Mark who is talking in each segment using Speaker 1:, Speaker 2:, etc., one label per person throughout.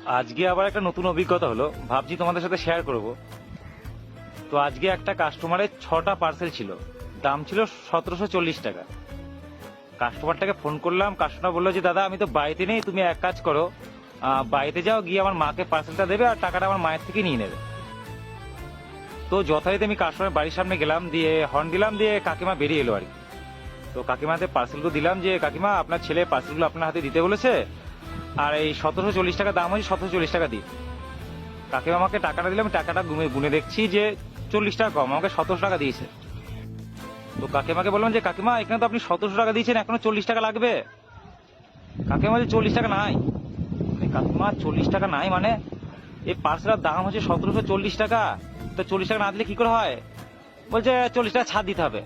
Speaker 1: আজকে আবার একটা নতুন অভিজ্ঞতা হলো, ভাবছি তোমাদের সাথে শেয়ার করব। তো আজকে একটা কাস্টমারের 6টা পার্সেল ছিল, দাম ছিল 1740 টাকা। কাস্টমারটাকে ফোন করলাম, কাস্টমার বললো যে দাদা আমি তো বাড়িতে নেই, তুমি এক কাজ করো, বাড়িতে যাও, গিয়ে আমার মাকে পার্সেলটা দেবে আর টাকাটা আমার মায়ের থেকে নিয়ে নেবে। তো যথারীতি আমি কাস্টমারের বাড়ির সামনে গেলাম, দিয়ে হর্ন দিলাম, দিয়ে কাকিমা বেরিয়ে এলো আর কি। তো কাকিমাতে পার্সেলগুলো দিলাম, যে কাকিমা আপনার ছেলে পার্সেলগুলো আপনার হাতে দিতে বলেছে, আর এই 1740 টাকা দাম হয়েছে, 1740 টাকা দিই। কাকিমা আমাকে টাকাটা দিলাম, টাকাটা গুনে দেখছি যে 40 টাকা কম, আমাকে 1700 টাকা দিয়েছে। তো কাকিমাকে বললাম যে কাকিমা এখানে তো আপনি 1700 টাকা দিয়েছেন, এখনো 40 টাকা লাগবে। কাকিমা যে 40 টাকা নাই। কাকিমা 40 টাকা নাই মানে এই পার্সেলের দাম হচ্ছে 1740 টাকা, তো 40 টাকা না দিলে কি করে হয়? বলছে 40 টাকা ছাড় দিতে হবে।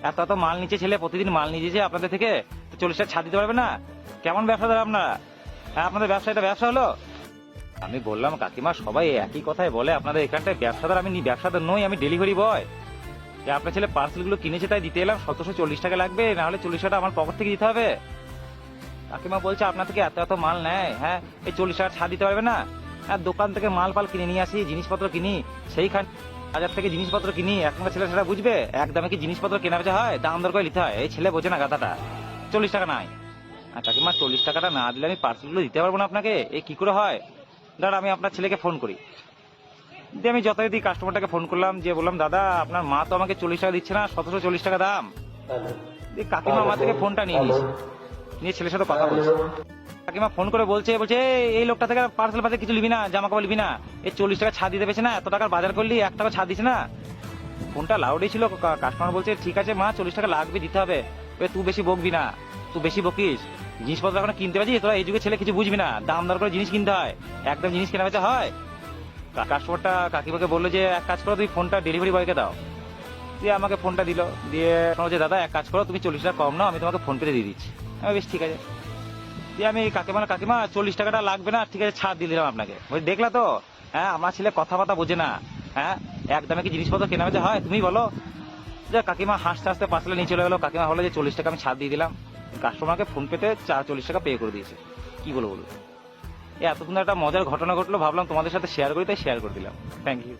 Speaker 1: এত এত মাল নিচে ছেলে, প্রতিদিন মাল নিয়েছে আপনাদের থেকে, তো 40 টাকা ছাড় দিতে পারবে না? কেমন ব্যবসাদার আপনারা? হ্যাঁ, আপনাদের ব্যবসা এটা ব্যবসা হলো? আমি বললাম কাকিমা সবাই একই কথাই বলে, আপনাদের এখানটায় ব্যবসাদার, আমি ব্যবসাদার নই, আমি ডেলিভারি বয়। যে আপনার ছেলে পার্সেলগুলো কিনেছে তাই দিতে এলাম, 1740 টাকা লাগবে, না হলে 40 টাকা আমার পকেট থেকে দিতে হবে। কাকিমা বলছে আপনার থেকে এত এত মাল নেয়, হ্যাঁ এই 40 টাকা ছাড় দিতে পারবে না? আর দোকান থেকে মাল পাল কিনে নিয়ে আসি, জিনিসপত্র কিনি, সেইখান বাজার থেকে জিনিসপত্র কিনি, এখনকার ছেলে সেটা বুঝবে? এক দামে কি জিনিসপত্র কেনা বেচা হয়? দাম দর করে নিতে হয়। এই ছেলে বোঝে না গাধাটা। 40 টাকা নাই। আর কাকিমা 40 টাকাটা না দিলে আমি পার্সেলগুলো দিতে পারবো না আপনাকে, এই কি করে হয়? দাঁড়া আমি আপনার ছেলেকে ফোন করি। দিয়ে আমি যথারীতি কাস্টমারটাকে ফোন করলাম, যে বললাম দাদা আপনার মা তো আমাকে 40 টাকা দিচ্ছে না, 1740 টাকা দাম। দিয়ে কাকিমা আমার থেকে ফোনটা নিয়ে নিয়েছে, নিয়ে ছেলের সাথে কথা বলছে। কাকিমা ফোন করে বলছে এই লোকটা থেকে পার্সেল পার্সেল কিছু লিবি না, জামা কাপড় লিবি না, এই 40 টাকা ছাড় দিতে পেরেছে না, এত টাকার বাজার করলি 1 টাকা ছাড় দিছে না। ফোনটা লাউডই ছিল। কাস্টমার বলছে ঠিক আছে মা, 40 টাকা লাগবে, দিতে হবে। তুই বেশি বকবি না, তুই বেশি বকিস, জিনিসপত্র এখন কিনতে পারছিস, তোরা এই যুগে ছেলে কিছু বুঝবি না, দাম দর করে জিনিস কিনতে হয়, একদম জিনিস কেনা বেচা হয়। কাস্টমারটা কাকিমাকে বললো যে এক কাজ করো, তুমি ফোনটা ডেলিভারি বয়কে দাও। দিয়ে আমাকে ফোনটা দিল, দিয়ে শোনো যে দাদা এক কাজ করো, তুমি 40 টাকা কম নাও, আমি তোমাকে ফোন পেতে দিয়ে দিচ্ছি। আমি বেশ ঠিক আছে। দিয়ে আমি কাকিমা 40 টাকাটা লাগবে না, ঠিক আছে ছাড় দিয়ে দিলাম আপনাকে। বলছি দেখলা তো, হ্যাঁ আমার ছেলে কথাবার্তা বোঝে না, হ্যাঁ একদমে কি জিনিসপত্র কেনা বেচা হয় তুমি বলো? যে কাকিমা হাসতে হাসতে পার্সেলে নিয়ে চলে গেলো। কাকিমা বলে যে 40 টাকা আমি ছাড় দিয়ে দিলাম, কাস্টমারকে ফোন পেতে 40 টাকা পে করে দিয়েছে। কি বলবো বলুন? এত সুন্দর একটা মজার ঘটনা ঘটলো, ভাবলাম তোমাদের সাথে শেয়ার করি, তাই শেয়ার করে দিলাম। Thank you.